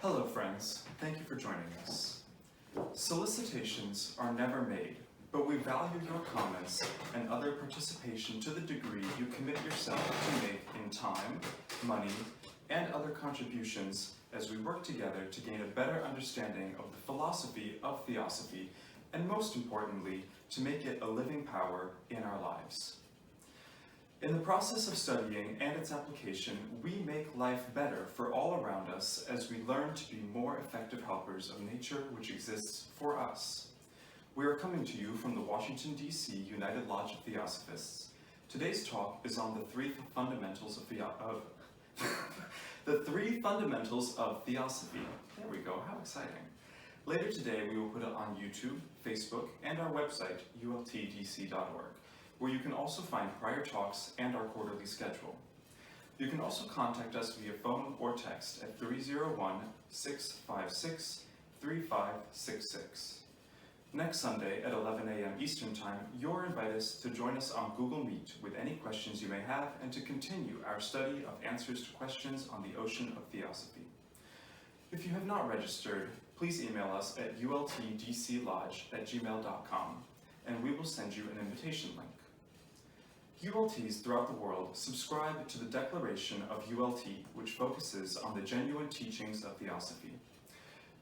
Hello friends, thank you for joining us. Solicitations are never made, but we value your comments and other participation to the degree you commit yourself to make in time, money, and other contributions as we work together to gain a better understanding of the philosophy of Theosophy, and most importantly, to make it a living power in our lives. In the process of studying and its application, we make life better for all around us as we learn to be more effective helpers of nature which exists for us. We are coming to you from the Washington, D.C. United Lodge of Theosophists. Today's talk is on the three fundamentals of Theosophy. There we go, how exciting. Later today, we will put it on YouTube, Facebook, and our website, ultdc.org. where you can also find prior talks and our quarterly schedule. You can also contact us via phone or text at 301-656-3566. Next Sunday at 11 a.m. Eastern Time, you're invited to join us on Google Meet with any questions you may have and to continue our study of answers to questions on the ocean of Theosophy. If you have not registered, please email us at ultdclodge@gmail.com and we will send you an invitation link. ULTs throughout the world subscribe to the Declaration of ULT, which focuses on the genuine teachings of Theosophy.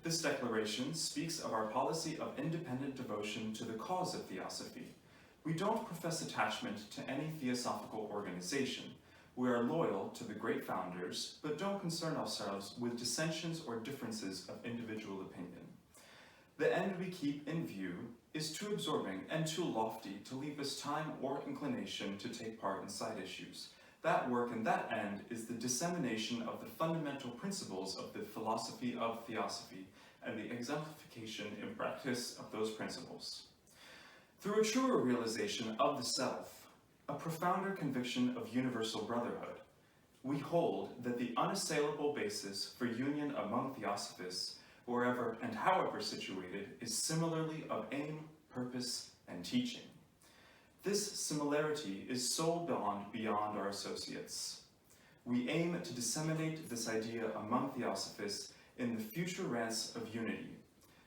This declaration speaks of our policy of independent devotion to the cause of Theosophy. We don't profess attachment to any theosophical organization. We are loyal to the great founders, but don't concern ourselves with dissensions or differences of individual opinion. The end we keep in view is too absorbing and too lofty to leave us time or inclination to take part in side issues. That work and that end is the dissemination of the fundamental principles of the philosophy of Theosophy and the exemplification in practice of those principles. Through a truer realization of the self, a profounder conviction of universal brotherhood, we hold that the unassailable basis for union among Theosophists, wherever and however situated, is similarly of aim, purpose, and teaching. This similarity is soul beyond our associates. We aim to disseminate this idea among Theosophists in the future rants of unity.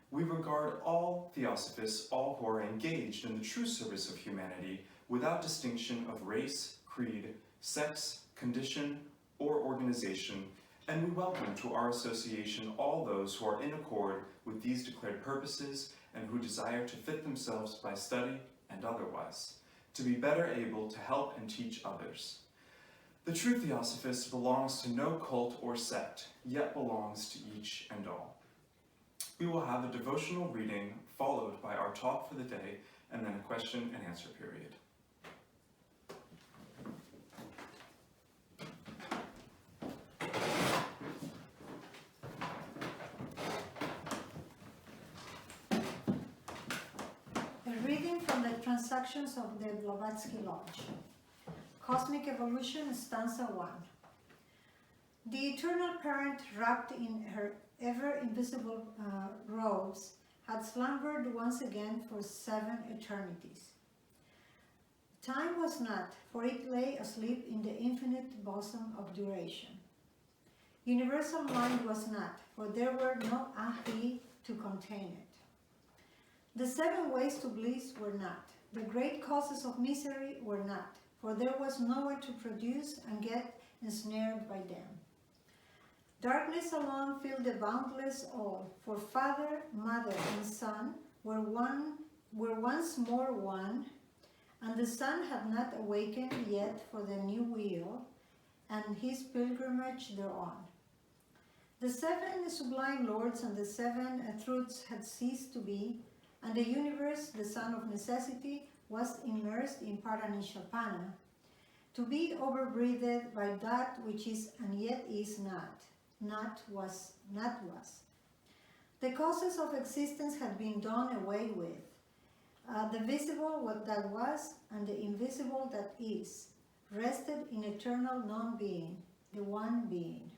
We regard all Theosophists, all who are engaged in the true service of humanity, without distinction of race, creed, sex, condition, or organization, and we welcome to our association all those who are in accord with these declared purposes and who desire to fit themselves by study and otherwise, to be better able to help and teach others. The true Theosophist belongs to no cult or sect, yet belongs to each and all. We will have a devotional reading followed by our talk for the day and then a question and answer period. Reading from the Transactions of the Blavatsky Lodge. Cosmic Evolution, Stanza 1. The eternal parent, wrapped in her ever-invisible robes, had slumbered once again for 7 eternities. Time was not, for it lay asleep in the infinite bosom of duration. Universal mind was not, for there were no ahi to contain it. The 7 ways to bliss were not. The great causes of misery were not, for there was no one to produce and get ensnared by them. Darkness alone filled the boundless all, for father, mother, and son were once more one, and the sun had not awakened yet for the new wheel and his pilgrimage thereon. The 7 sublime lords and the 7 truths had ceased to be, and the universe, the son of necessity, was immersed in Paranishapana, to be overbreathed by that which is and yet is not, not was. The causes of existence had been done away with. The visible what that was, and the invisible that is, rested in eternal non-being, the one being.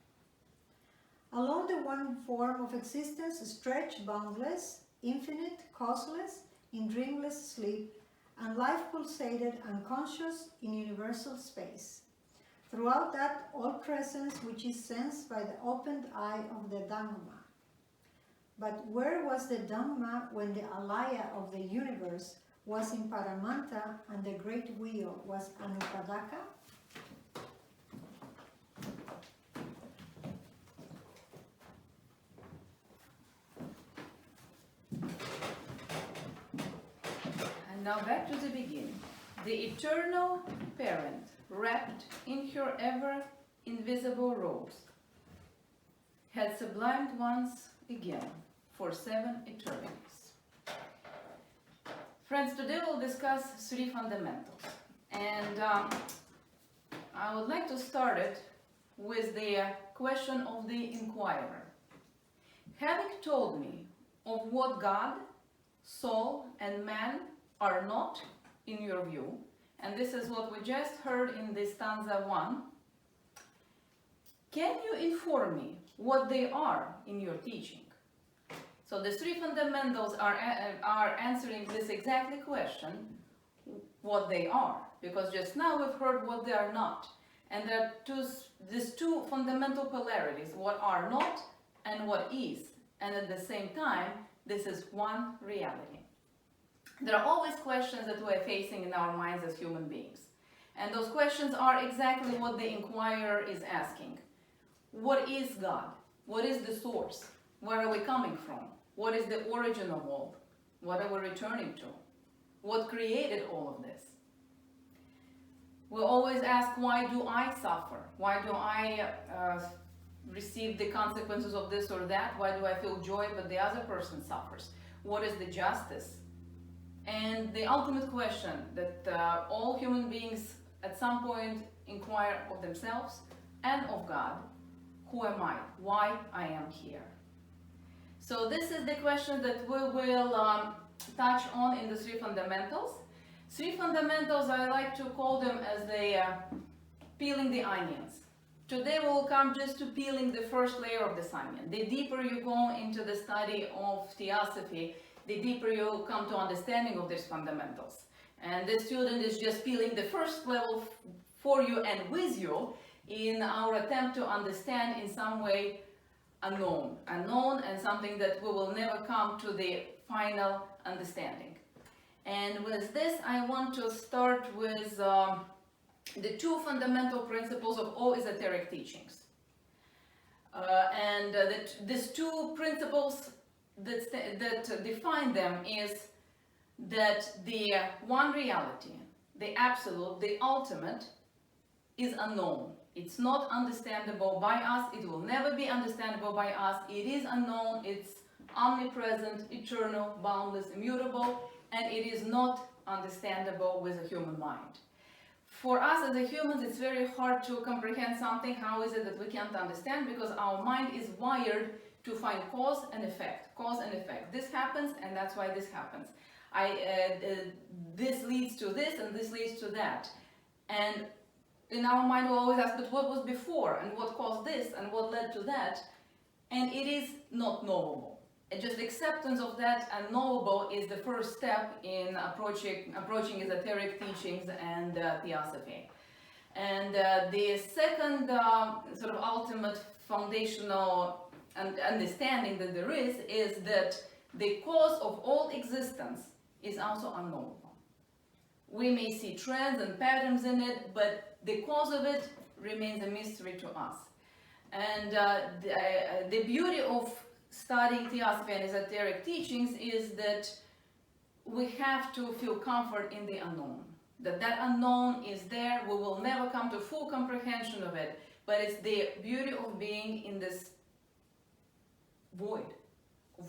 Alone the one form of existence stretched boundless, infinite, causeless, in dreamless sleep, and life pulsated unconscious in universal space. Throughout that all presence which is sensed by the opened eye of the Dhamma, But where was the Dhamma when the alaya of the universe was in Paramanta and the great wheel was Anupadaka? And now back to the beginning. The eternal parent, wrapped in her ever invisible robes, had sublimed once again for 7 eternities. Friends, today we'll discuss 3 fundamentals. And I would like to start it with the question of the inquirer. Having told me of what God, soul, and man are not in your view, and this is what we just heard in this stanza 1, can you inform me what they are in your teaching? So the 3 fundamentals are answering this exactly question, what they are, because just now we've heard what they are not. And there are these two fundamental polarities, what are not and what is. And at the same time, this is one reality. There are always questions that we're facing in our minds as human beings. And those questions are exactly what the inquirer is asking. What is God? What is the source? Where are we coming from? What is the origin of all? What are we returning to? What created all of this? We always ask, why do I suffer? Why do I receive the consequences of this or that? Why do I feel joy but the other person suffers? What is the justice? And the ultimate question that all human beings at some point inquire of themselves and of God, who am I? Why I am here? So this is the question that we will touch on in the 3 fundamentals. 3 fundamentals, I like to call them as the peeling the onions. Today we will come just to peeling the first layer of this onion. The deeper you go into the study of Theosophy, the deeper you come to understanding of these fundamentals. And the student is just peeling the first level for you and with you in our attempt to understand in some way unknown and something that we will never come to the final understanding. And with this, I want to start with the 2 fundamental principles of all esoteric teachings. These 2 principles that define them is that the one reality, the absolute, the ultimate, is unknown. It's not understandable by us. It will never be understandable by us. It is unknown. It's omnipresent, eternal, boundless, immutable, and it is not understandable with a human mind. For us as a humans, it's very hard to comprehend something. How is it that we can't understand? Because our mind is wired to find cause and effect. Cause and effect. This happens, and that's why this happens. This leads to this, and this leads to that. And in our mind, we always ask, but what was before, and what caused this, and what led to that? And it is not knowable. And just acceptance of that unknowable is the first step in approaching esoteric teachings and Theosophy. And the second sort of ultimate foundational understanding that there is that the cause of all existence is also unknowable. We may see trends and patterns in it, but the cause of it remains a mystery to us. And the beauty of studying Theosophy and esoteric teachings is that we have to feel comfort in the unknown. That unknown is there. We will never come to full comprehension of it, but it's the beauty of being in this void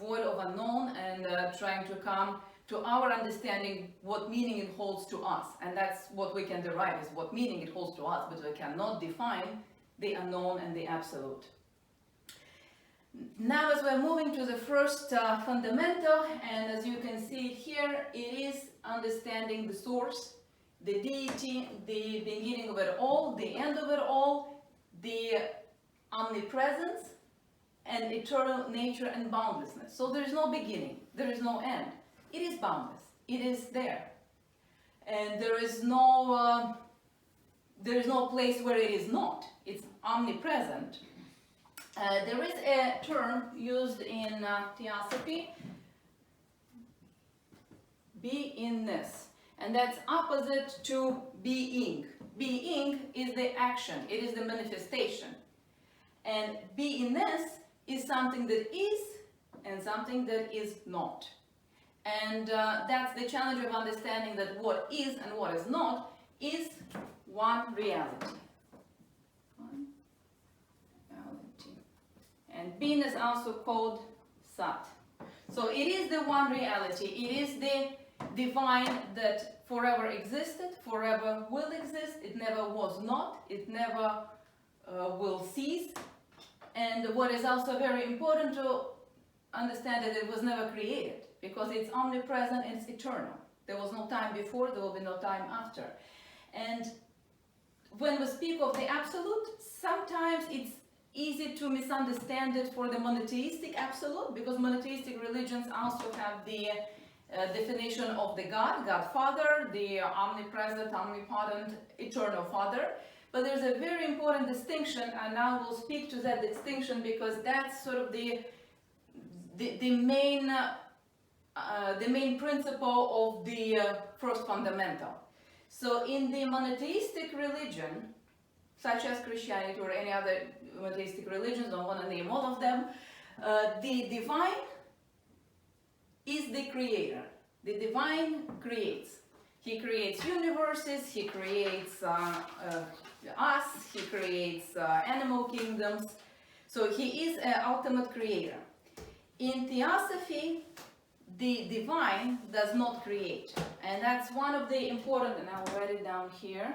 of unknown and trying to come to our understanding what meaning it holds to us. And that's what we can derive, is what meaning it holds to us, but we cannot define the unknown and the absolute. Now, as we're moving to the first fundamental, and as you can see it here, it is understanding the source, the deity, the beginning of it all, the end of it all, the omnipresence, and eternal nature and boundlessness. So there is no beginning, there is no end. It is boundless, it is there. And there is no place where it is not. It's omnipresent. There is a term used in Theosophy, beingness, and that's opposite to being. Being is the action, it is the manifestation. And beingness is something that is and something that is not. And that's the challenge of understanding that what is and what is not is one reality. One reality. And being is also called Sat. So it is the one reality. It is the divine that forever existed, forever will exist. It never was not. It never will cease. And what is also very important to understand that it was never created, because it's omnipresent and it's eternal. There was no time before, there will be no time after. And when we speak of the absolute, sometimes it's easy to misunderstand it for the monotheistic absolute, because monotheistic religions also have the definition of the God, God Father, the omnipresent, omnipotent, eternal Father. But there's a very important distinction, and now we'll speak to that distinction, because that's sort of the main principle of the first fundamental. So in the monotheistic religion, such as Christianity or any other monotheistic religions, don't want to name all of them, the divine is the creator. The divine creates. He creates universes, he creates us, he creates animal kingdoms. So he is an ultimate creator. In Theosophy, the divine does not create. And that's one of the important, and I'll write it down here.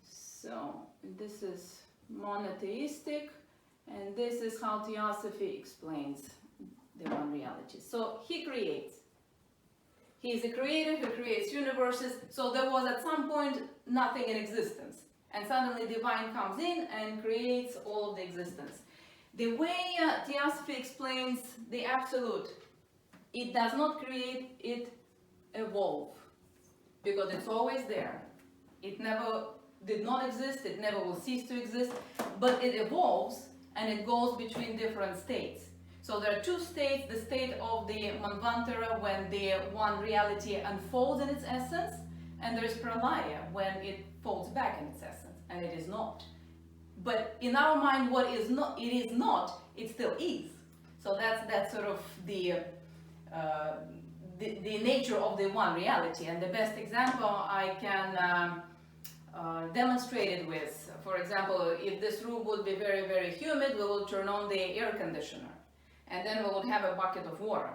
So this is monotheistic, and this is how Theosophy explains the one reality. So he creates. He is a creator who creates universes. So there was at some point nothing in existence. And suddenly divine comes in and creates all of the existence. The way Theosophy explains the absolute, it does not create, it evolves. Because it's always there. It never did not exist, it never will cease to exist, but it evolves and it goes between different states. So there are two states, the state of the Manvantara, when the one reality unfolds in its essence, and there is Pralaya, when it folds back in its essence, and it is not. But in our mind, what is not, it is not, it still is. So that's sort of the nature of the one reality. And the best example I can demonstrate it with, for example, if this room would be very, very humid, we will turn on the air conditioner. And then we would have a bucket of water.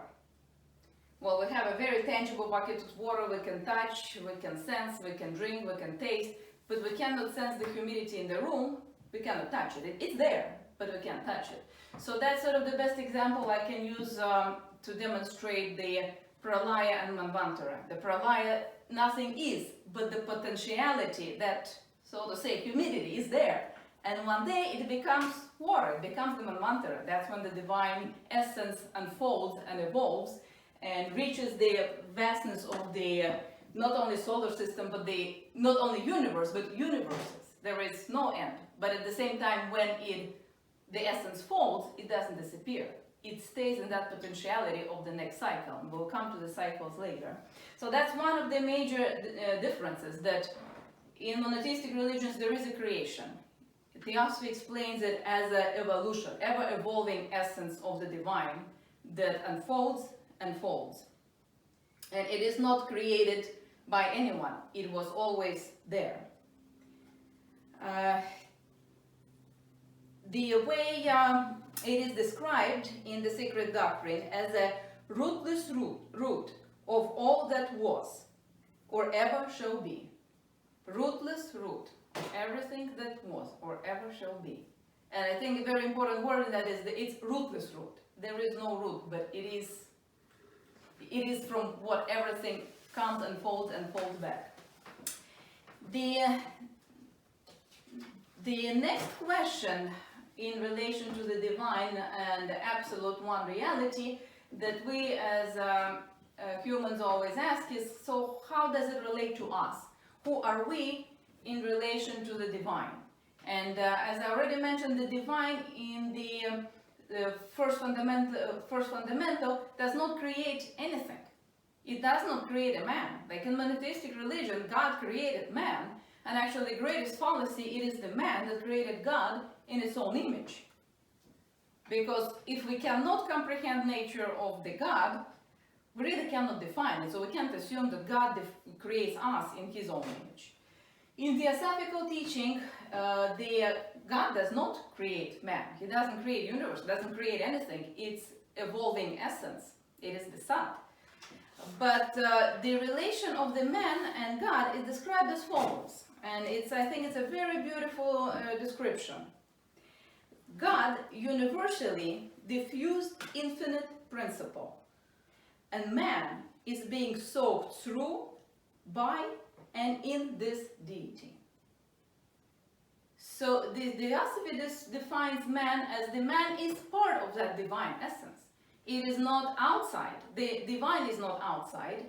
Well, we have a very tangible bucket of water we can touch, we can sense, we can drink, we can taste, but we cannot sense the humidity in the room, we cannot touch it. It's there, but we can't touch it. So that's sort of the best example I can use to demonstrate the Pralaya and Manvantara. The Pralaya, nothing is, but the potentiality, that, so to say, humidity is there. And one day it becomes water, it becomes the Manvantara. That's when the divine essence unfolds and evolves and reaches the vastness of the not only solar system, but the not only universe, but universes. There is no end. But at the same time, when the essence folds, it doesn't disappear. It stays in that potentiality of the next cycle. And we'll come to the cycles later. So that's one of the major differences, that in monotheistic religions there is a creation. Theosophy explains it as an evolution, ever-evolving essence of the divine that unfolds and folds. And it is not created by anyone. It was always there. The way it is described in the Secret Doctrine as a rootless root of all that was or ever shall be. Rootless root. Everything that was or ever shall be. And I think a very important word in that is that it's rootless root. There is no root, but it is from what everything comes and folds back. The next question in relation to the divine and the absolute one reality that we as humans always ask is, so how does it relate to us? Who are we in relation to the divine? And as I already mentioned, the divine in the first fundamental does not create anything. It does not create a man. Like in monotheistic religion, God created man, and actually the greatest fallacy, it is the man that created God in its own image. Because if we cannot comprehend nature of the God, we really cannot define it. So we can't assume that God creates us in his own image. In Theosophical teaching, God does not create man. He doesn't create universe, doesn't create anything. It's evolving essence. It is the sun. But the relation of the man and God is described as follows. And I think it's a very beautiful description. God universally diffused infinite principle. And man is being soaked through, by, and in this deity. So the Theosophy defines man as the man is part of that divine essence. It is not outside. The divine is not outside.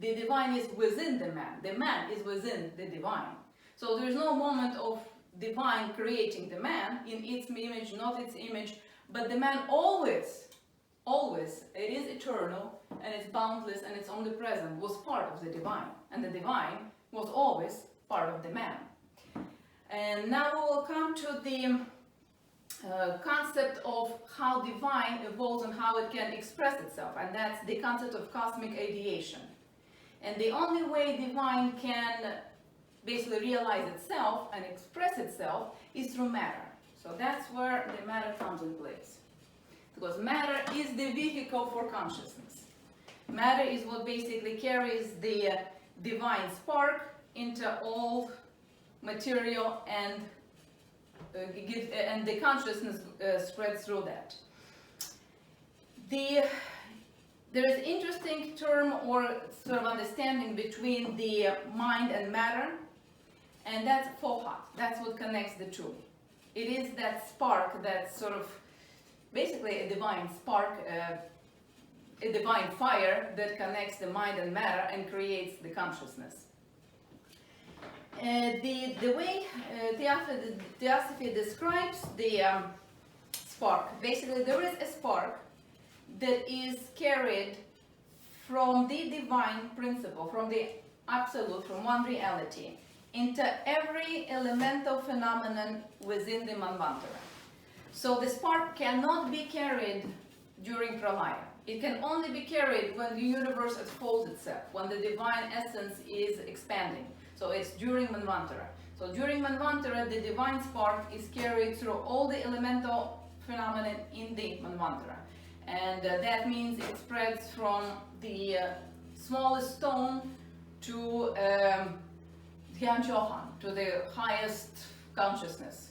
The divine is within the man. The man is within the divine. So there is no moment of divine creating the man in its image, not its image, but the man always, it is eternal and it's boundless and it's omnipresent, was part of the divine. And the divine was always part of the man. And now we will come to the concept of how divine evolves and how it can express itself, and that's the concept of cosmic ideation. And the only way divine can basically realize itself and express itself is through matter. So that's where the matter comes in place. Because matter is the vehicle for consciousness. Matter is what basically carries the divine spark into all material, and the consciousness spreads through that. There is interesting term or sort of understanding between the mind and matter, and that's fohat. That's what connects the two. It is that spark, that sort of basically a divine spark, a divine fire that connects the mind and matter and creates the consciousness. The way Theosophy describes the spark, basically there is a spark that is carried from the divine principle, from the absolute, from one reality, into every elemental phenomenon within the Manvantara. So the spark cannot be carried during pralaya. It can only be carried when the universe unfolds itself, when the divine essence is expanding. So it's during Manvantara. So during Manvantara, the divine spark is carried through all the elemental phenomena in the Manvantara. And that means it spreads from the smallest stone to Dhyan Chohan, to the highest consciousness.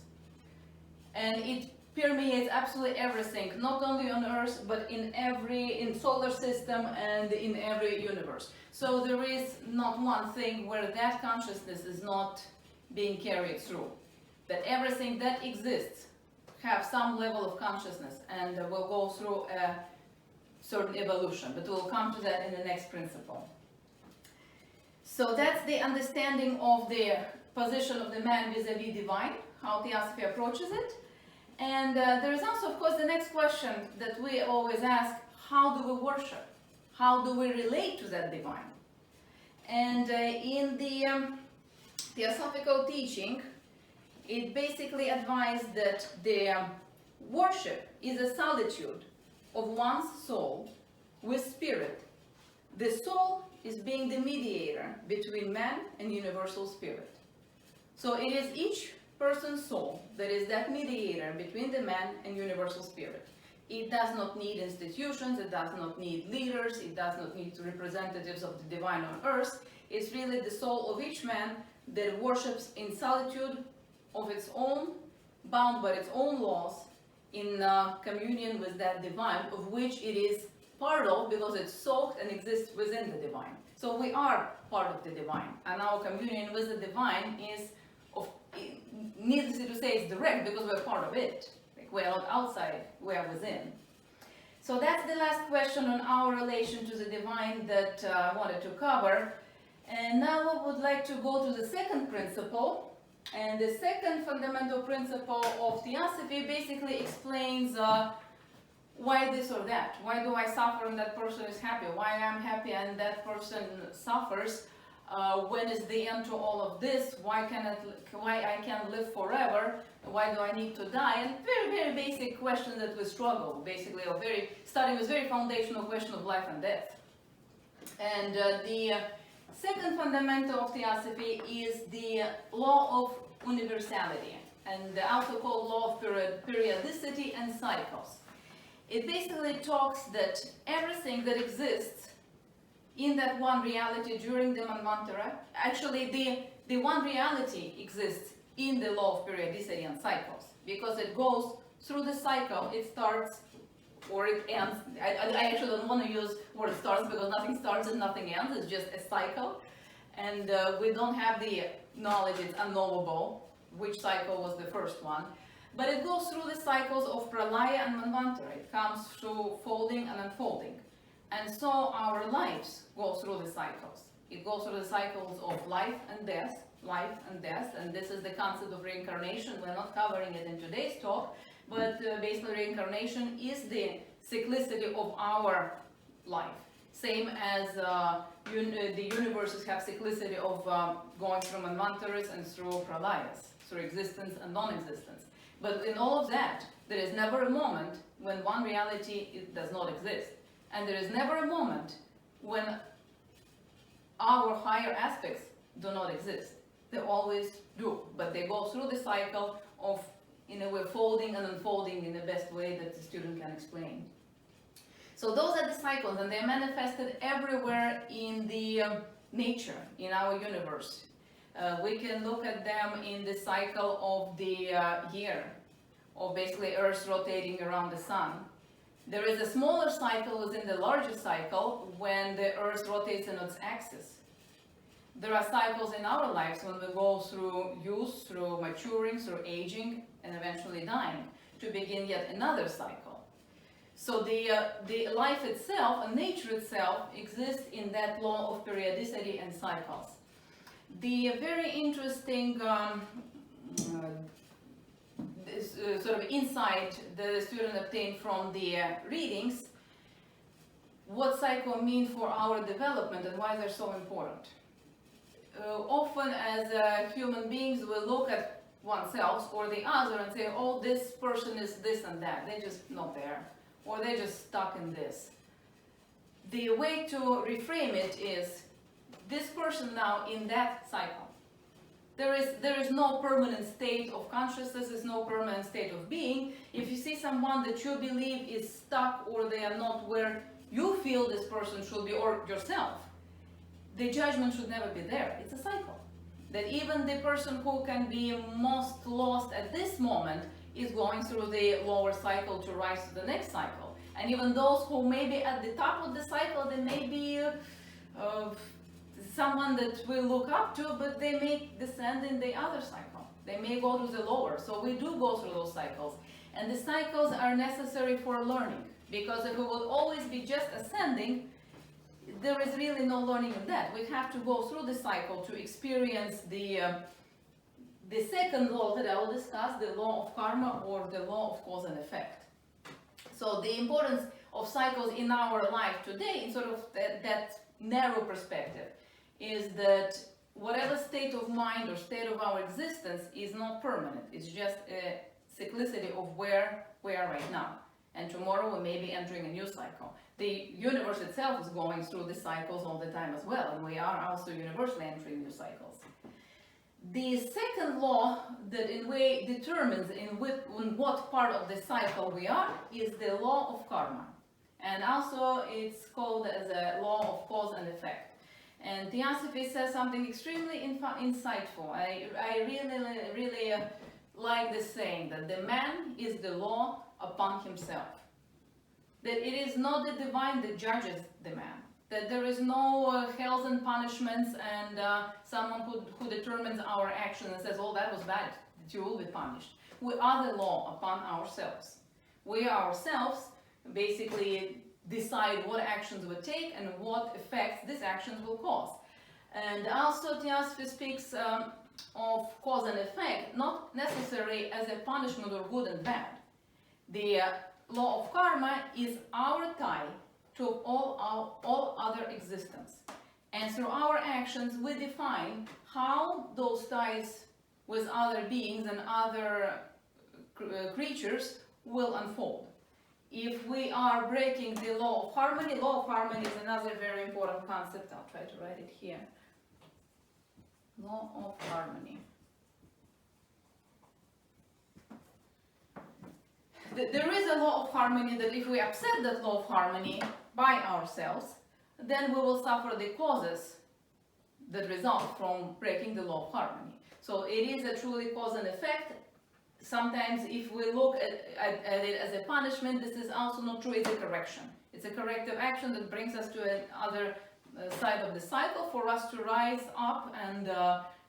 And it permeates absolutely everything, not only on Earth, but in solar system and in every universe. So there is not one thing where that consciousness is not being carried through. That everything that exists have some level of consciousness and will go through a certain evolution, but we'll come to that in the next principle. So that's the understanding of the position of the man vis-a-vis divine, how Theosophy approaches it. And there is also, of course, the next question that we always ask: how do we worship? How do we relate to that divine? And in the Theosophical teaching, it basically advised that the worship is a solitude of one's soul with spirit. The soul is being the mediator between man and universal spirit. So it is each person's soul that is that mediator between the man and universal spirit. It does not need institutions, it does not need leaders, it does not need representatives of the divine on earth. It's really the soul of each man that worships in solitude of its own, bound by its own laws, in communion with that divine, of which it is part of because it's soaked and exists within the divine. So we are part of the divine, and our communion with the divine is, needless to say, it's direct because we're part of it. Like, we're not outside, we're within. So that's the last question on our relation to the divine that I wanted to cover. And now I would like to go to the second principle, And the second fundamental principle of Theosophy basically explains why this or that. Why do I suffer and that person is happy? Why I'm happy and that person suffers? When is the end to all of this? Why I can't live forever? Why do I need to die? And very, very basic question that we struggle, basically, starting with very foundational question of life and death. And the second fundamental of Theosophy is the law of universality, and also called law of periodicity and cycles. It basically talks that everything that exists in that one reality during the Manvantara, actually the one reality exists in the law of periodicity and cycles, because it goes through the cycle. It starts or it ends. I actually don't want to use word starts, because nothing starts and nothing ends. It's just a cycle, and we don't have the knowledge. It's unknowable which cycle was the first one, but it goes through the cycles of Pralaya and Manvantara. It comes through folding and unfolding. And so our lives go through the cycles. It goes through the cycles of life and death, and this is the concept of reincarnation. We're not covering it in today's talk, but basically reincarnation is the cyclicity of our life. Same as the universes have cyclicity of going through manvantaras and through pralayas, through existence and non-existence. But in all of that, there is never a moment when one reality does not exist. And there is never a moment when our higher aspects do not exist. They always do, but they go through the cycle of, in a way, folding and unfolding in the best way that the student can explain. So those are the cycles, and they're manifested everywhere in the nature, in our universe. We can look at them in the cycle of the year, of basically Earth rotating around the sun. There is a smaller cycle within the larger cycle when the Earth rotates on its axis. There are cycles in our lives when we go through youth, through maturing, through aging, and eventually dying, to begin yet another cycle. So the life itself and nature itself exists in that law of periodicity and cycles. The very interesting sort of insight that the student obtained from the readings, what cycle mean for our development and why they're so important. Often as human beings, we look at oneself or the other and say, oh, this person is this and that, they're just not there, or they're just stuck in this. The way to reframe it is, this person now in that cycle. There is no permanent state of consciousness, there's no permanent state of being. If you see someone that you believe is stuck or they are not where you feel this person should be, or yourself, the judgment should never be there. It's a cycle. That even the person who can be most lost at this moment is going through the lower cycle to rise to the next cycle. And even those who may be at the top of the cycle, they may be someone that we look up to, but they may descend in the other cycle. They may go to the lower. So we do go through those cycles. And the cycles are necessary for learning, because if we would always be just ascending, there is really no learning in that. We have to go through the cycle to experience the second law that I will discuss, the law of karma, or the law of cause and effect. So the importance of cycles in our life today, in sort of that narrow perspective, is that whatever state of mind or state of our existence is not permanent. It's just a cyclicity of where we are right now. And tomorrow we may be entering a new cycle. The universe itself is going through the cycles all the time as well, and we are also universally entering new cycles. The second law that in way determines in what part of the cycle we are is the law of karma. And also it's called as a law of cause and effect. And Theosophy says something extremely insightful. I really like this saying, that the man is the law upon himself. That it is not the divine that judges the man. That there is no hells and punishments and someone who determines our action and says, oh, that was bad, that you will be punished. We are the law upon ourselves. We ourselves basically decide what actions we take and what effects these actions will cause. And also Theosophy speaks of cause and effect, not necessarily as a punishment or good and bad. The law of karma is our tie to all other existence. And through our actions, we define how those ties with other beings and other creatures will unfold. If we are breaking the law of harmony is another very important concept. I'll try to write it here. Law of harmony. There is a law of harmony that if we upset that law of harmony by ourselves, then we will suffer the causes that result from breaking the law of harmony. So it is a truly cause and effect. Sometimes if we look at it as a punishment, this is also not true, it's a correction. It's a corrective action that brings us to another side of the cycle for us to rise up and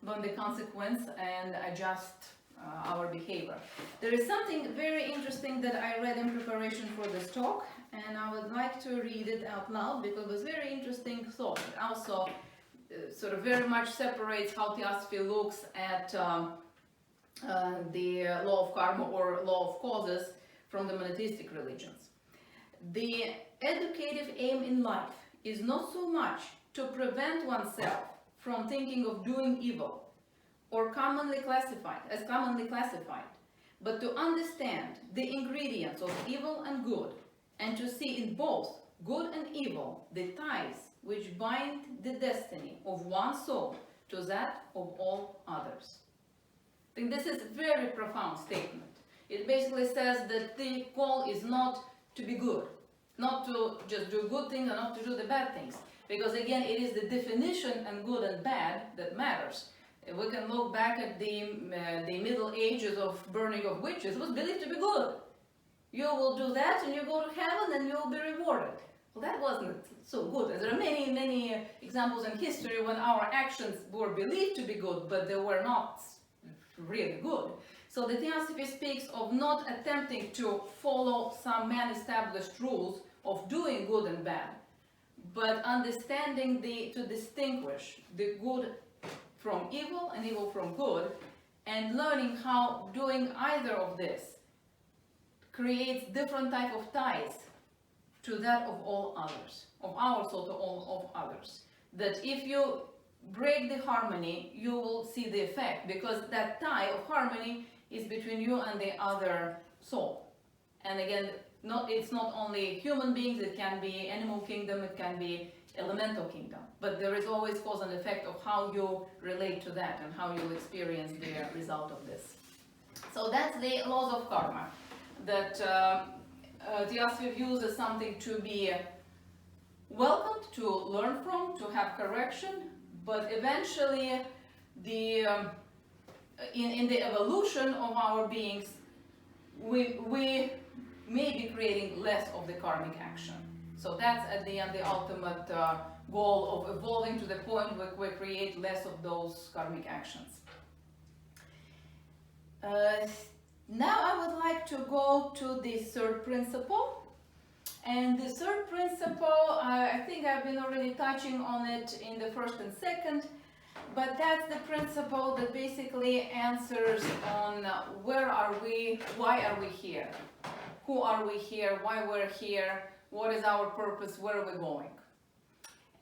learn the consequence and adjust our behavior. There is something very interesting that I read in preparation for this talk, and I would like to read it out loud because it was very interesting thought. It also sort of very much separates how Theosophy looks at the law of karma or law of causes from the monotheistic religions. The educative aim in life is not so much to prevent oneself from thinking of doing evil or commonly classified, but to understand the ingredients of evil and good, and to see in both good and evil the ties which bind the destiny of one soul to that of all others. I think this is a very profound statement. It basically says that the goal is not to be good, not to just do good things and not to do the bad things. Because again, it is the definition and good and bad that matters. We can look back at the Middle Ages of burning of witches. It was believed to be good. You will do that and you go to heaven and you will be rewarded. Well, that wasn't so good. There are many, many examples in history when our actions were believed to be good, but they were not really good. So the Theosophy speaks of not attempting to follow some man-established rules of doing good and bad, but understanding to distinguish the good from evil and evil from good, and learning how doing either of this creates different type of ties to that of all others, of our soul to all of others. That if you break the harmony, you will see the effect, because that tie of harmony is between you and the other soul. And again, it's not only human beings, it can be animal kingdom, it can be elemental kingdom, but there is always cause and effect of how you relate to that and how you experience the result of this. So that's the laws of karma that Theosophy views as something to be welcomed, to learn from, to have correction, but eventually in the evolution of our beings, we may be creating less of the karmic action. So that's at the end the ultimate goal of evolving to the point where we create less of those karmic actions. Now I would like to go to the third principle. And the third principle, I think I've been already touching on it in the first and second, but that's the principle that basically answers on where are we, why are we here, who are we here, why we're here, what is our purpose, where are we going.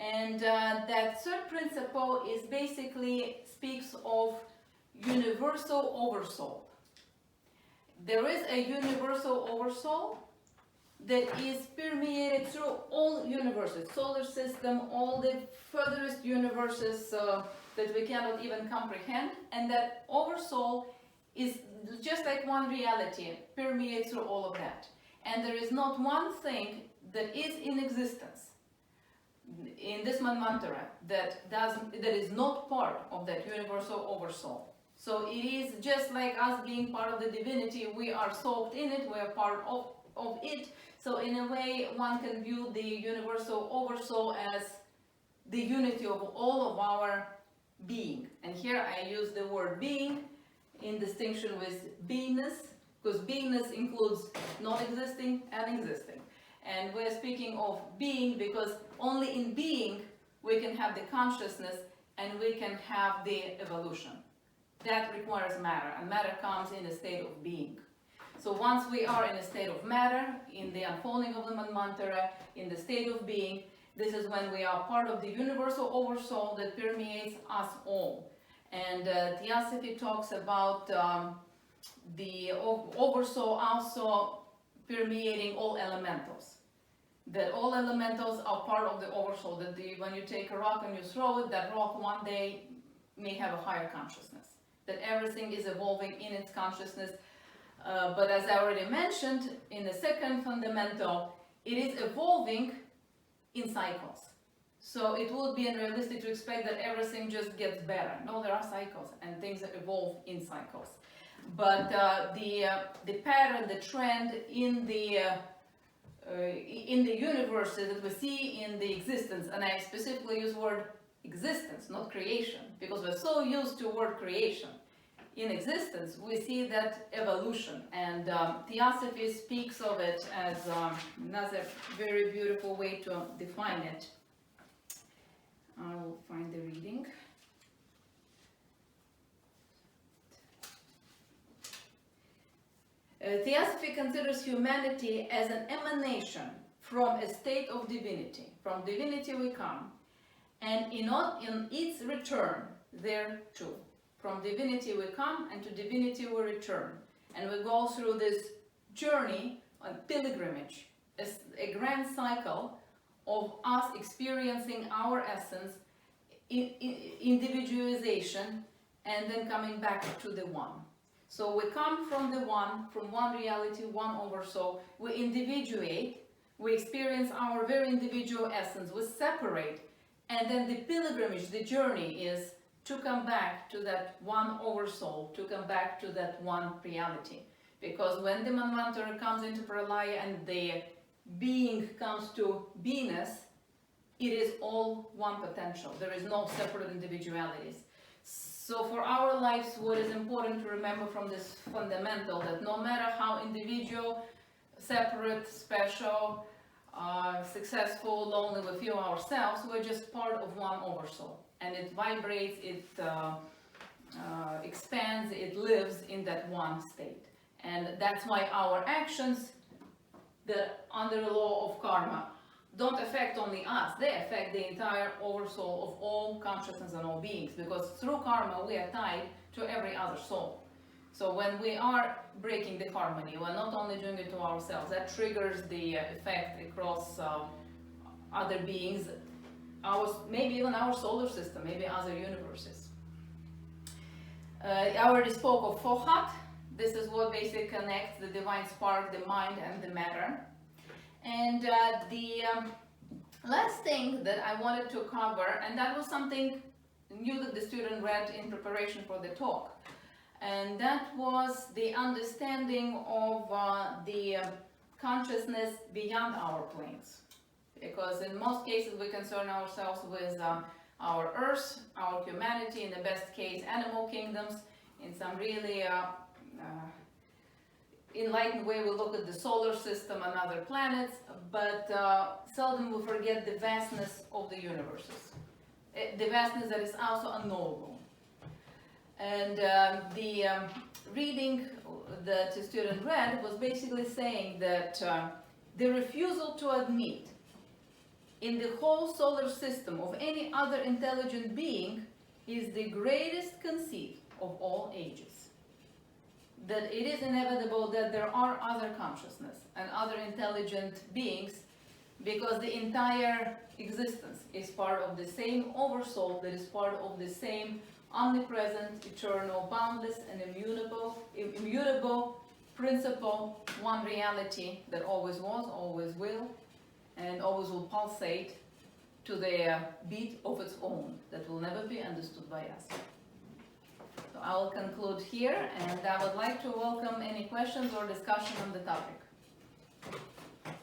And that third principle is basically speaks of universal oversoul. There is a universal oversoul that is permeated through all universes, solar system, all the furthest universes that we cannot even comprehend, and that oversoul is just like one reality, permeates through all of that. And there is not one thing that is in existence in this manvantara that is not part of that universal oversoul. So it is just like us being part of the divinity, we are soaked in it, we are part of it. So in a way, one can view the universal oversoul as the unity of all of our being. And here I use the word being in distinction with beingness, because beingness includes non-existing and existing. And we're speaking of being because only in being we can have the consciousness and we can have the evolution. that requires matter, and matter comes in a state of being. So once we are in a state of matter, in the unfolding of the Manvantara, in the state of being, this is when we are part of the universal oversoul that permeates us all. And Theosophy talks about the oversoul also permeating all elementals. That all elementals are part of the oversoul. That when you take a rock and you throw it, that rock one day may have a higher consciousness. That everything is evolving in its consciousness. But as I already mentioned, in the second fundamental, it is evolving in cycles. So it would be unrealistic to expect that everything just gets better. No, there are cycles and things evolve in cycles. But the pattern, the trend in the universe that we see in the existence, and I specifically use the word existence, not creation, because we're so used to the word creation. In existence, we see that evolution, and Theosophy speaks of it as another very beautiful way to define it. I will find the reading. Theosophy considers humanity as an emanation from a state of divinity. From divinity we come, and in its return thereto. From divinity we come, and to divinity we return. And we go through this journey, a pilgrimage, a grand cycle of us experiencing our essence, individualization, and then coming back to the one. So we come from the one, from one reality, one oversoul. We individuate, we experience our very individual essence, we separate, and then the pilgrimage, the journey is to come back to that one oversoul, to come back to that one reality. Because when the Manvantara comes into Pralaya and the being comes to beingness, it is all one potential. There is no separate individualities. So for our lives, what is important to remember from this fundamental, that no matter how individual, separate, special, successful, lonely we feel ourselves, we're just part of one oversoul. And it vibrates, it expands, it lives in that one state. And that's why our actions, that under the law of karma, don't affect only us, they affect the entire oversoul of all consciousness and all beings, because through karma we are tied to every other soul. So when we are breaking the harmony, we're not only doing it to ourselves, that triggers the effect across other beings, maybe even our solar system, maybe other universes. I already spoke of Fohat. This is what basically connects the divine spark, the mind and the matter. And the last thing that I wanted to cover, and that was something new that the student read in preparation for the talk, and that was the understanding of the consciousness beyond our planes. Because in most cases we concern ourselves with our earth, our humanity, in the best case animal kingdoms. In some really enlightened way we look at the solar system and other planets, but seldom we forget the vastness of the universes. The vastness that is also unknowable. And the reading that the student read was basically saying that the refusal to admit in the whole solar system of any other intelligent being is the greatest conceit of all ages. That it is inevitable that there are other consciousness and other intelligent beings, because the entire existence is part of the same oversoul, that is part of the same omnipresent, eternal, boundless, and immutable principle, one reality that always was, always will, and always will pulsate to the beat of its own that will never be understood by us. So I will conclude here, and I would like to welcome any questions or discussion on the topic.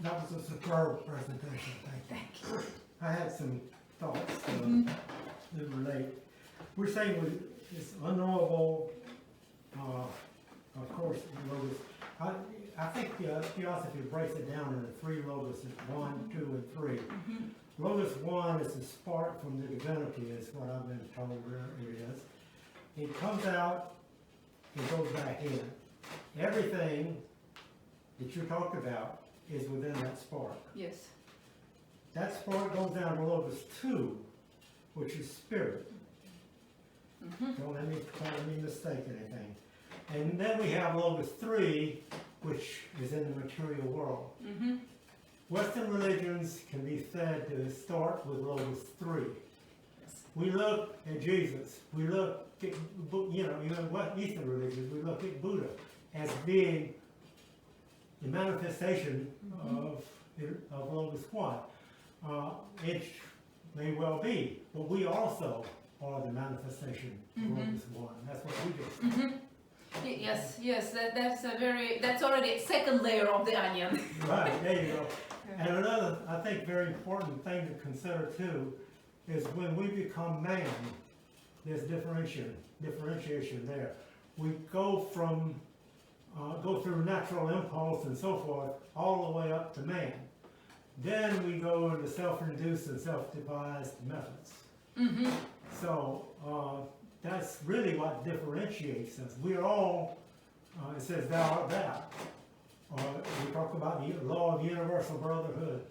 That was a superb presentation, thank you. I had some thoughts that relate. We're saying it's unknowable, of course, logos. I think Theosophy breaks it down into three logos, 1, 2, and 3. Logos 1 is the spark from the divinity, is what I've been told it is. it comes out, it goes back in. Everything that you talked about is within that spark. Yes. That spark goes down to locus 2, which is spirit. Don't let me mistake anything. And then we have locus 3, which is in the material world. Western religions can be said to start with locus 3. We look at Jesus. We look at, even what Eastern religions, we look at Buddha as being the manifestation of locus 1. It may well be, but we also are the manifestation of locus 1. That's what we do. Yes, that's already a second layer of the onion. Right, there you go. And another, I think, very important thing to consider too, is when we become man, there's differentiation there. We go through natural impulse and so forth, all the way up to man. Then we go into self-induced and self-devised methods. So that's really what differentiates us. We're all, it says thou art thou. We talked about the law of universal brotherhood.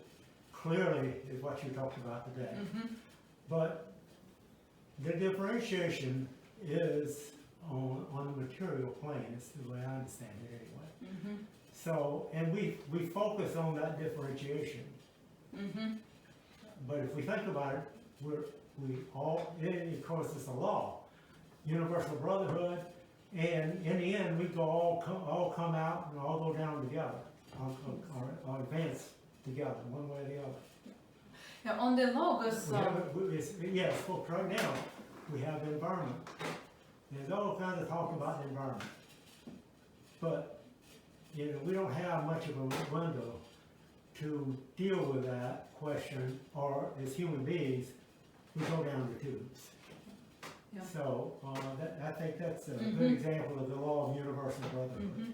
Clearly is what you talked about today. But the differentiation is on the material plane. It's the way I understand it anyway. So, and we focus on that differentiation. But if we think about it, of course it's a law, universal brotherhood, and in the end we go all come out and all go down together, or advance together, one way or the other. Now, on the logos, Yes, well, right now we have the environment. There's all kinds of talk about the environment, but we don't have much of a window to deal with that question, or as human beings, we go down the tubes. Yeah. So I think that's a good example of the law of universal brotherhood.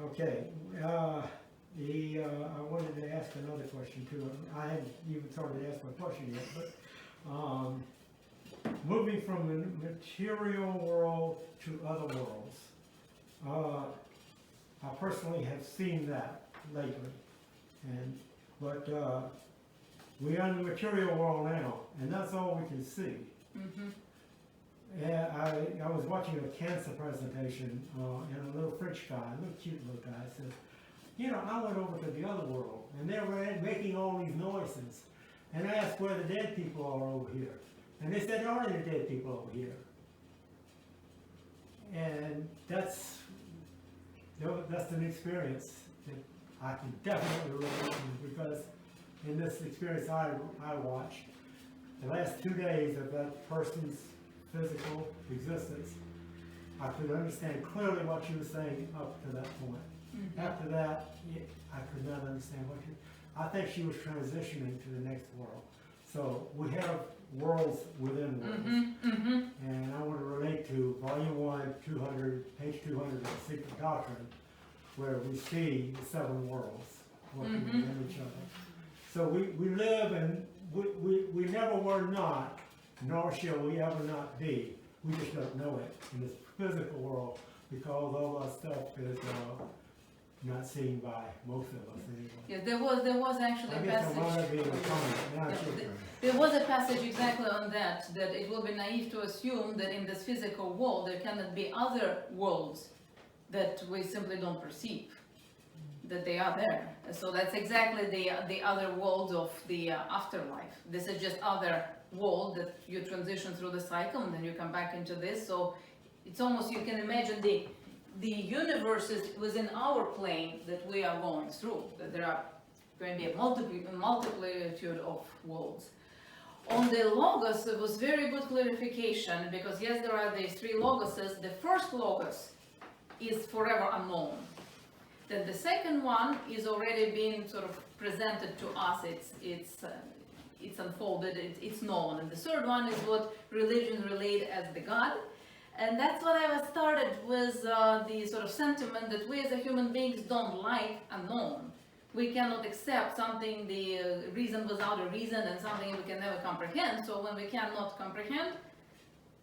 Okay, I wanted to ask another question too. I hadn't even started to ask my question yet, but moving from the material world to other worlds, I personally have seen that lately, but we're in the material world now, and that's all we can see. Yeah, I was watching a cancer presentation, and a little French guy, a little cute little guy, said, I went over to the other world, and they were making all these noises, and I asked where the dead people are over here, and they said there aren't any dead people over here, and that's an experience that I can definitely relate to, because in this experience I watched, the last 2 days of that person's physical existence, I could understand clearly what you were saying up to that point. After that, I could not understand I think she was transitioning to the next world. So we have worlds within worlds. And I want to relate to Volume 1, page 200 of the Secret Doctrine, where we see the 7 worlds working within each other. So we live and we never were not, nor shall we ever not be. We just don't know it in this physical world, because all our stuff is not seen by most of us anyway. yeah, there was actually a passage. There was a passage exactly on that it will be naive to assume that in this physical world there cannot be other worlds that we simply don't perceive, that they are there. So that's exactly the other world of the afterlife. This is just other world that you transition through the cycle and then you come back into this. So it's almost, you can imagine the universe is within our plane that we are going through, that there are going to be a multitude of worlds. On the logos, it was very good clarification, because yes, there are these 3 logoses. The first logos is forever unknown. Then the second one is already being sort of presented to us. It's unfolded, it's known. And the third one is what religions relate as the God. And that's what I was started with, the sort of sentiment that we as a human beings don't like unknown. We cannot accept something, the reason without a reason, and something we can never comprehend. So when we cannot comprehend,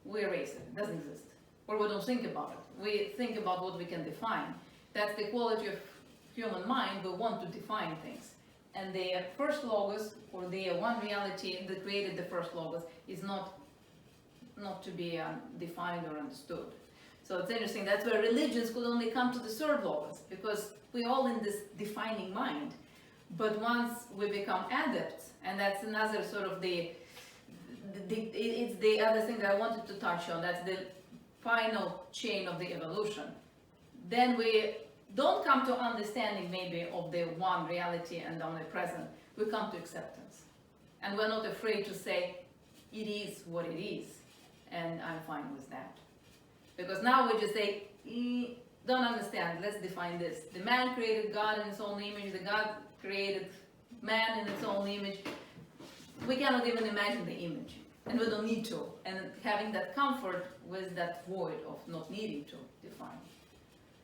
we erase it. It doesn't exist. Or we don't think about it. We think about what we can define. That's the quality of human mind. We want to define things. And the first logos, or the one reality that created the first logos, is not to be defined or understood. So it's interesting. That's where religions could only come to the third logos, because we're all in this defining mind. But once we become adepts, and that's another sort of it's the other thing that I wanted to touch on. That's the final chain of the evolution. Then we don't come to understanding maybe of the one reality and omnipresent. We come to acceptance. And we're not afraid to say, it is what it is. And I'm fine with that. Because now we just say, don't understand, let's define this. The man created God in his own image, the God created man in its own image. We cannot even imagine the image. And we don't need to. And having that comfort with that void of not needing to define.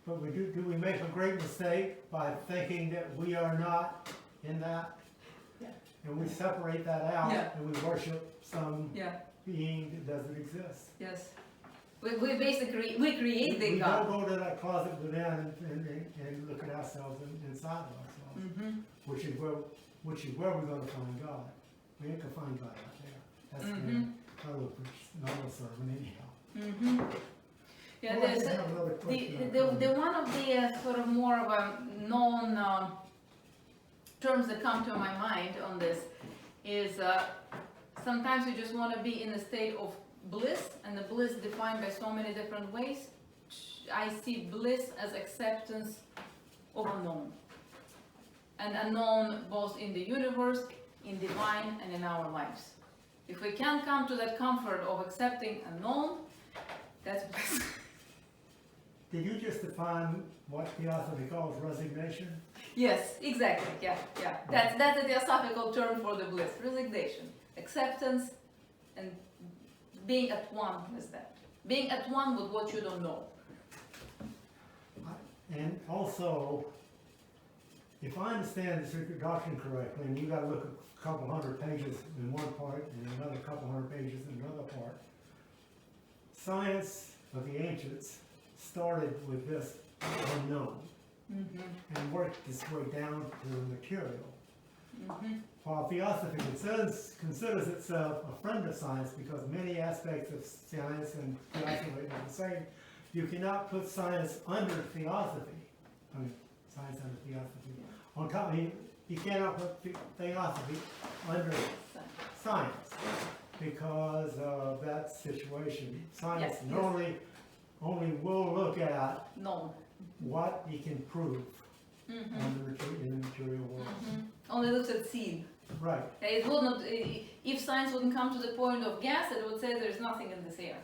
But do we make a great mistake by thinking that we are not in that? Yeah. And we separate that out, Yeah. and we worship some Yeah. being that doesn't exist. Yes. We basically, we create the We God. don't go to that closet within and look at ourselves inside of ourselves, Mm-hmm. which is where we're going to find God. We ain't gonna find God out there. That's another sermon anyhow. Mm-hmm. Yeah, Well, I there's think I have another question. the one of the sort of more of a known terms that come to my mind on this is sometimes you just want to be in a state of bliss, and the bliss defined by so many different ways. I see bliss as acceptance of unknown, and unknown both in the universe, in divine, and in our lives. If we can come to that comfort of accepting unknown, that's bliss. Did you just define what Theosophy calls resignation? Yes, exactly. Yeah. That's a theosophical term for the bliss. Resignation, acceptance, and being at one with that. Being at one with what you don't know. And also, if I understand the Secret Doctrine correctly, and you got to look a couple hundred pages in one part and another couple hundred pages in another part, science of the ancients started with this unknown and worked its way down to the material. While Theosophy considers itself a friend of science because many aspects of science and Theosophy are the same, you cannot put science under Theosophy. I mean, science under Theosophy. On top of it, you cannot put Theosophy under science because of that situation. Science Yes. only will look at No. what it can prove in the material world. Only looks at seed. Right. It would not. If science wouldn't come to the point of gas, it would say there's nothing in this air.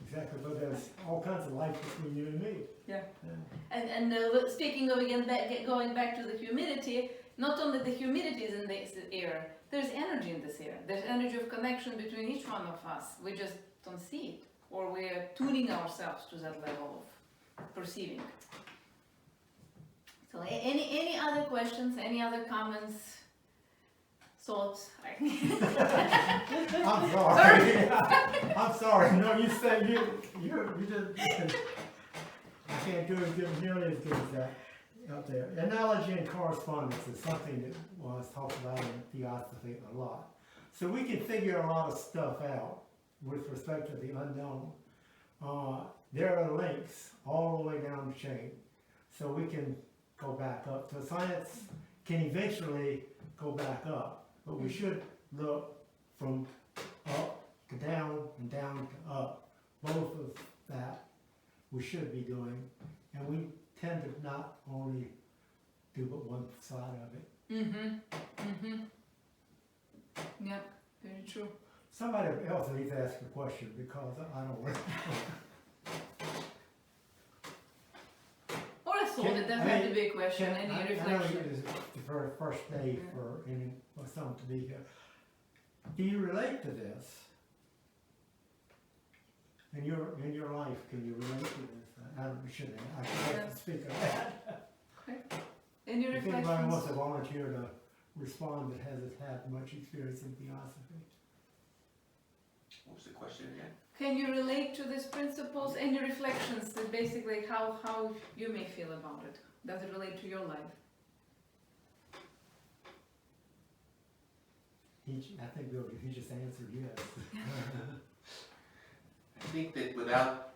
Exactly, but there's all kinds of life between you and me. Yeah. Yeah. And speaking of again, going back to the humidity, not only the humidity is in this air, there's energy in this air. There's energy of connection between each one of us. We just don't see it, or we're tuning ourselves to that level of perceiving. So, any other questions? Any other comments? Thoughts? I'm sorry. I'm sorry. No, you said you did. I can't do it good, nearly as good as that out there. Analogy and correspondence is something that was talked about in Theosophy a lot. So we can figure a lot of stuff out with respect to the unknown. There are links all the way down the chain, so we can go back up. So science can eventually go back up, but we should look from up to down and down to up. Both of that we should be doing, and we tend to not only do but one side of it. Yep, very true. Somebody else needs to ask a question because I don't really Or a thought, it doesn't have to be a question, any I know reflection. it is the very first day for someone to be here. Do you relate to this? In your life, can you relate to this? I can't speak of that. Any If anybody reflections? wants to volunteer to respond that hasn't had much experience in Theosophy. What was the question again? Can you relate to these principles? Any reflections that basically how you may feel about it? Does it relate to your life? I think Bill, he just answered yes. I think that without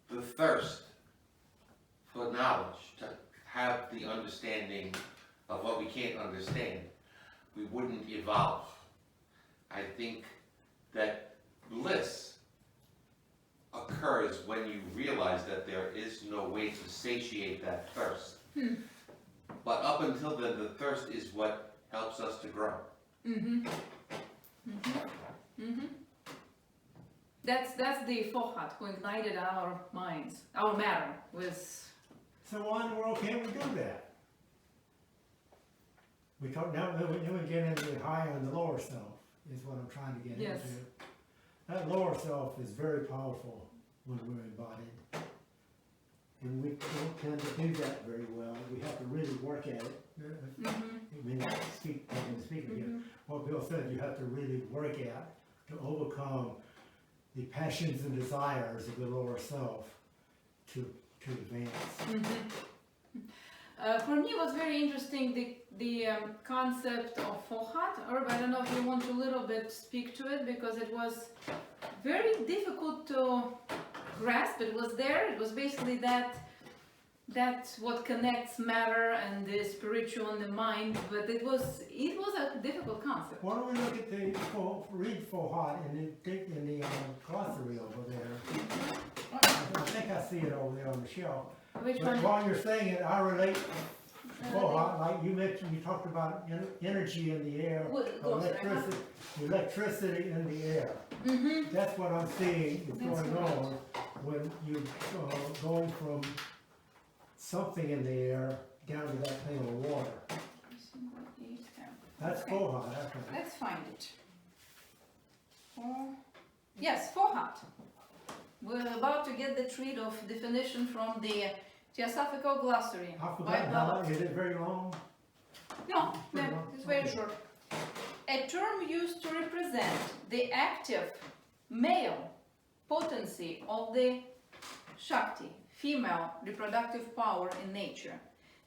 the thirst for knowledge, to have the understanding of what we can't understand, we wouldn't evolve. I think that bliss occurs when you realize that there is no way to satiate that thirst. But up until then, the thirst is what helps us to grow. That's the Fohat who ignited our minds, our matter with. So why in the world can't we do that? We talk now. Then we get into the higher and the lower self. Is what I'm trying to get Yes. into. That lower self is very powerful when we're embodied, and we don't tend to do that very well. We have to really work at it. I mean, I can speak again. What Bill said, you have to really work at to overcome the passions and desires of the lower self to advance. For me, it was very interesting the concept of Fohat. Or I don't know if you want to a little bit speak to it, because it was very difficult to grasp. It was there. It was basically that's what connects matter and the spiritual and the mind. But it was a difficult concept. Why don't we look at read Fohat in the glossary over there? I think I see it over there on the shelf. Which But one? while you're saying it, I relate Fohat, like you mentioned, you talked about energy in the air, electricity in the air. That's what I'm seeing is That's going on when you're going from something in the air down to that thing of water. That's Okay. Fohat, I think. Let's find it. Yes, Fohat. We're about to get the treat of definition from the Theosophical glossary. I by forgot how Baba. long, is it very long? No, Very no, long. it's very Okay. short. A term used to represent the active male potency of the Shakti, female reproductive power in nature,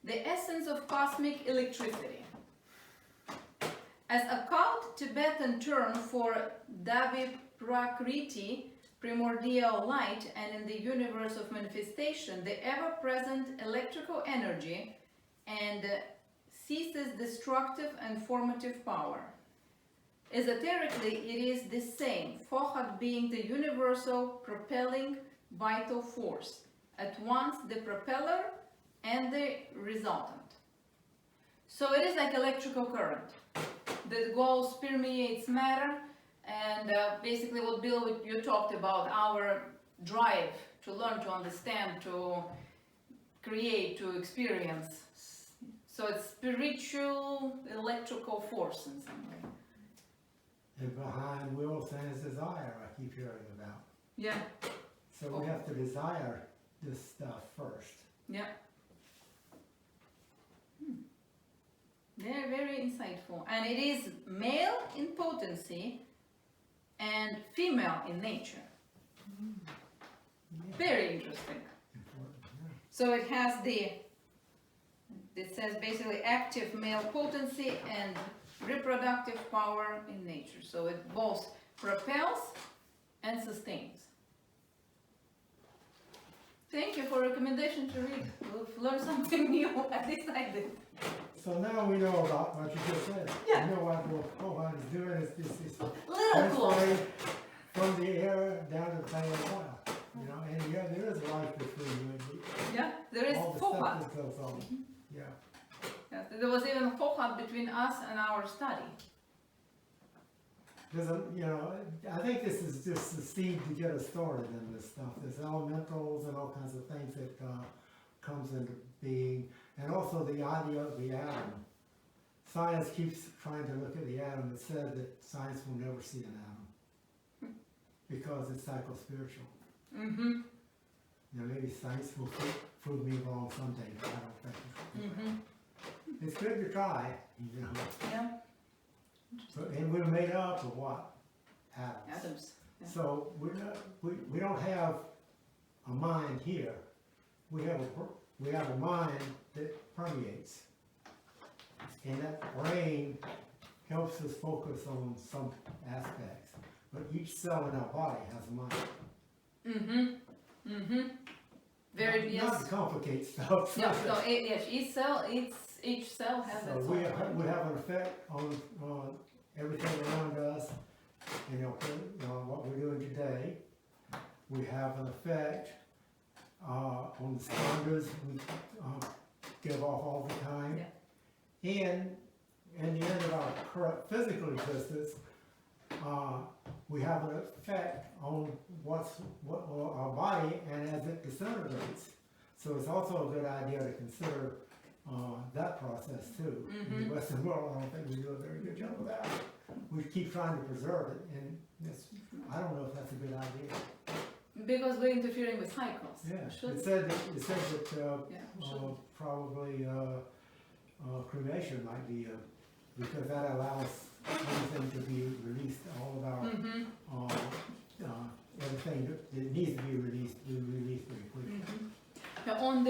the essence of cosmic electricity. As occult Tibetan term for Davi Prakriti, primordial light, and in the universe of manifestation, the ever-present electrical energy and ceases destructive and formative power. Esoterically, it is the same, Fohat being the universal propelling vital force, at once the propeller and the resultant. So it is like electrical current that goes, permeates matter, and basically what Bill, you talked about, our drive to learn, to understand, to create, to experience. So it's spiritual, electrical force in some way. And behind will stands desire, I keep hearing about. Yeah, So we have to desire this stuff first. yeah. They're very insightful. And it is male in potency and female in nature. Very interesting. Important, yeah. So it has it says basically active male potency and reproductive power in nature. So it both propels and sustains. Thank you for recommendation to read. We've learned something new, at least I did. So now we know about what you just said. Yeah. We know what Fohat is doing, is Little close. transferring from the air down to the plane of oil. You know, and yeah, there is life between you and me. Yeah, there is All the stuff Fohat. that goes on. Yeah. Yes, there was even a Fohat between us and our study. There's I think this is just the seed to get us started in this stuff. There's elementals and all kinds of things that comes into being, and also the idea of the atom. Science keeps trying to look at the atom. It said that science will never see an atom because it's psycho-spiritual. Mm-hmm. Now maybe science will prove me wrong someday, but I don't think it will. Mm-hmm. It's good to try, you know. Yeah. And we're made up of what? Atoms. Atoms. Yeah. So we don't have a mind here. We have a mind that permeates. And that brain helps us focus on some aspects. But each cell in our body has a mind. Very, Not yes. to complicate stuff. No, yes, each cell has So its we own have, mind. we have an effect on everything around us. You know, what we're doing today. We have an effect on the standards we give off all the time. Yeah. And in the end of our current physical existence, we have an effect on what our body and as it disintegrates. So it's also a good idea to consider that process too. In the Western world, I don't think we do a very good job of that. We keep trying to preserve it, and I don't know if that's a good idea. Because we're interfering with cycles. Yeah, Should- it said that Yeah, should. probably cremation might be because that allows everything to be released. All of our everything that needs to be released very quickly. Now, on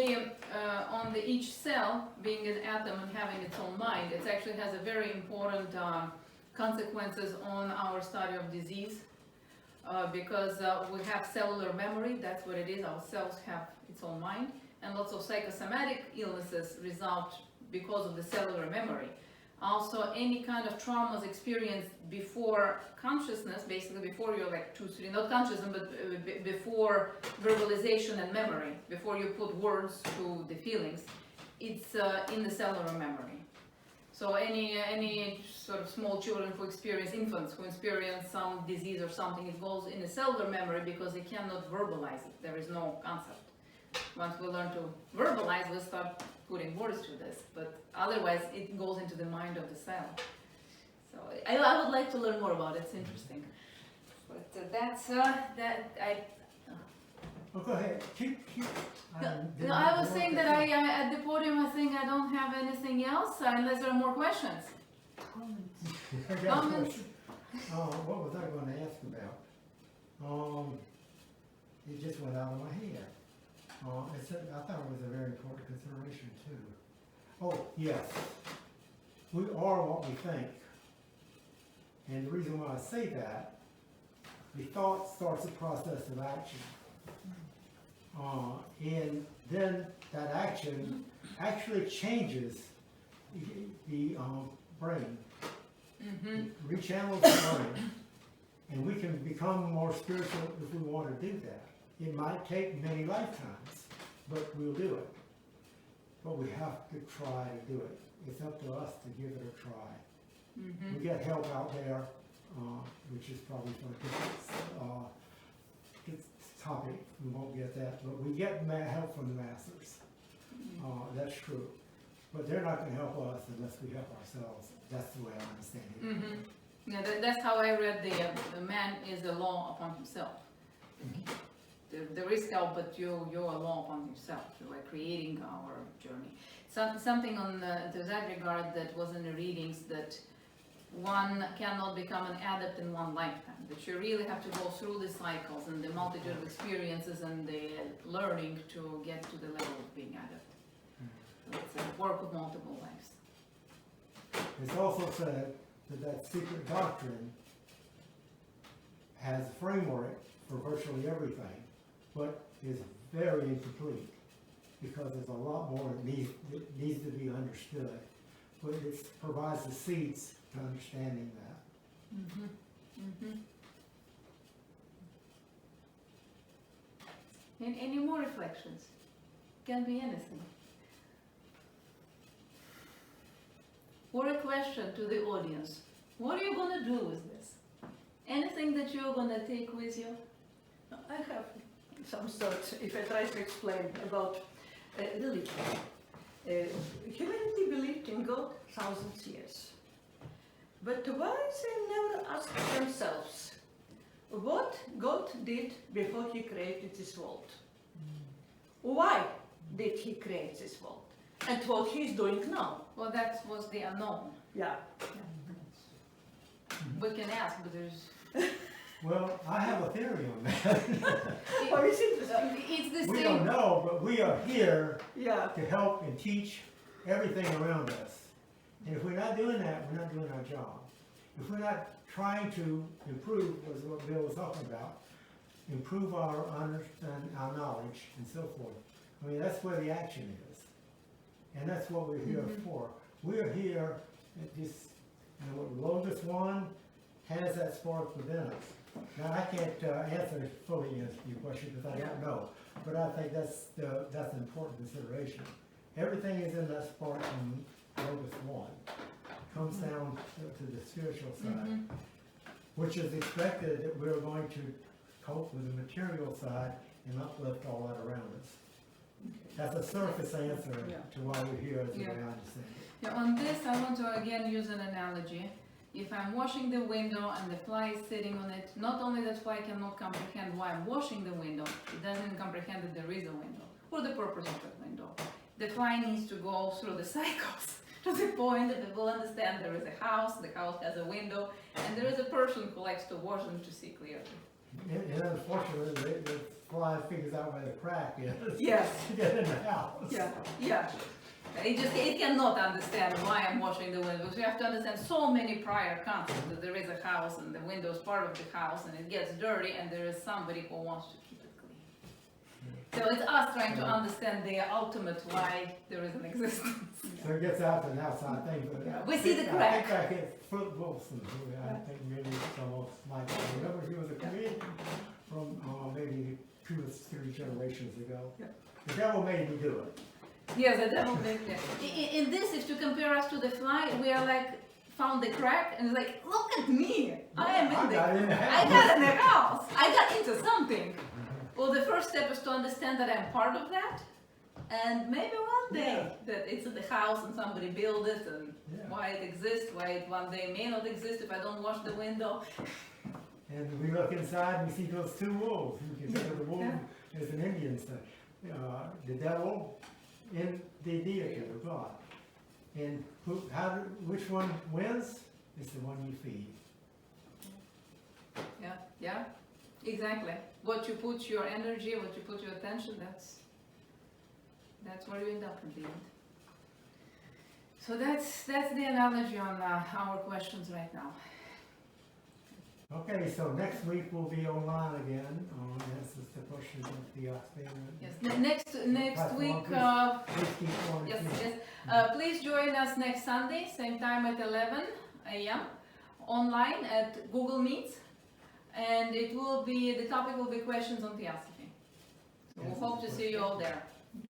the each cell being an atom and having its own mind, it actually has a very important consequences on our study of disease. Because we have cellular memory, that's what it is, our cells have its own mind, and lots of psychosomatic illnesses result because of the cellular memory. Also, any kind of traumas experienced before consciousness, basically before you're like 2, 3, not consciousness, but before verbalization and memory, before you put words to the feelings, it's in the cellular memory. So any sort of small children who experience, infants who experience some disease or something, it goes in the cellular memory because they cannot verbalize it. There is no concept. Once we learn to verbalize, we'll start putting words to this, but otherwise it goes into the mind of the cell. So I would like to learn more about it, it's interesting. But that's, Oh, go ahead. Keep. No, I was saying that I at the podium, I think I don't have anything else unless there are more questions. I got a Comments? question. What was I going to ask about? It just went out of my head. I thought it was a very important consideration too. Oh, yes. We are what we think. And the reason why I say that, the thought starts a process of action. And then that action actually changes the brain. Rechannels the brain. And we can become more spiritual if we want to do that. It might take many lifetimes, but we'll do it. But we have to try to do it. It's up to us to give it a try. We get help out there, which is probably for a different topic. We won't get that, but we get help from the masters. That's true. But they're not going to help us unless we help ourselves. That's the way I understand it. Yeah, that's how I read the man is a law upon himself. There is help, but you're a law upon yourself. You are creating our journey. Something on to that regard that was in the readings, that one cannot become an adept in one lifetime. That you really have to go through the cycles and the multitude of experiences and the learning to get to the level of being adept. So it's a work of multiple lives. It's also said that Secret Doctrine has a framework for virtually everything, but is very incomplete because there's a lot more that needs to be understood. But it provides the seeds to understanding that. And any more reflections? Can be anything. Or a question to the audience. What are you going to do with this? Anything that you're going to take with you? I have some thoughts, if I try to explain about religion. Humanity believed in God thousands of years. But why they never asked themselves what God did before he created this world? Why did he create this world? And what he's doing now? Well, that was the unknown. Yeah. We can ask, but there's... Well, I have a theory on that. Well, it's interesting. It's the We same. don't know, but we are here Yeah. to help and teach everything around us. And if we're not doing that, we're not doing our job. If we're not trying to improve, was what Bill was talking about, improve our understanding, our knowledge, and so forth. I mean, that's where the action is. And that's what we're here for. We're here at this, you know, what longest one has that spark within us. Now, I can't answer fully answer your question because I don't know, but I think that's an important consideration. Everything is in that spark from longest one. Comes down to the spiritual side, which is expected that we're going to cope with the material side and uplift all that around us. That's a surface answer to why we're here, as the way I understand it. Yeah, on this, I want to again use an analogy. If I'm washing the window and the fly is sitting on it, not only that fly cannot comprehend why I'm washing the window, it doesn't comprehend that there is a window, or the purpose of that window. The fly needs to go through the cycles to the point that it will understand there is a house, the house has a window, and there is a person who likes to wash them to see clearly. And unfortunately, the fly figures out where the crack is. Yes. To get in the house. Yeah. It cannot understand why I'm washing the windows. You have to understand so many prior concepts that there is a house and the window is part of the house and it gets dirty and there is somebody who wants to keep it clean. So it's us trying to understand the ultimate why there is an existence. So it gets out to an outside thing, but Yeah, we see the crack. I think I hit Philip Wilson, who I think maybe it's almost like, I remember he was a comedian from maybe 2 or 3 generations ago. Yeah. The devil made me do it. Yes, the devil makes it. In this, if to compare us to the fly, we are like found the crack and it's like, look at me! I am I got in the house. I got in the house. I got into something. Well, the first step is to understand that I'm part of that, and maybe one day that it's in the house and somebody built it, and why it exists, why it one day may not exist if I don't wash the window. And we look inside and we see those 2 wolves. You can think of the wolf as an Indian stuff. The devil and the deity of God. And which one wins? It's the one you feed. Yeah, exactly. What you put your energy, what you put your attention, that's where you end up in the end. So that's the analogy on our questions right now. Okay, so next week we'll be online again. This is the question of Theosophy. Yes, next week. Please join us next Sunday, same time at 11 a.m. online at Google Meet, and the topic will be questions on Theosophy. So we hope to see you all there.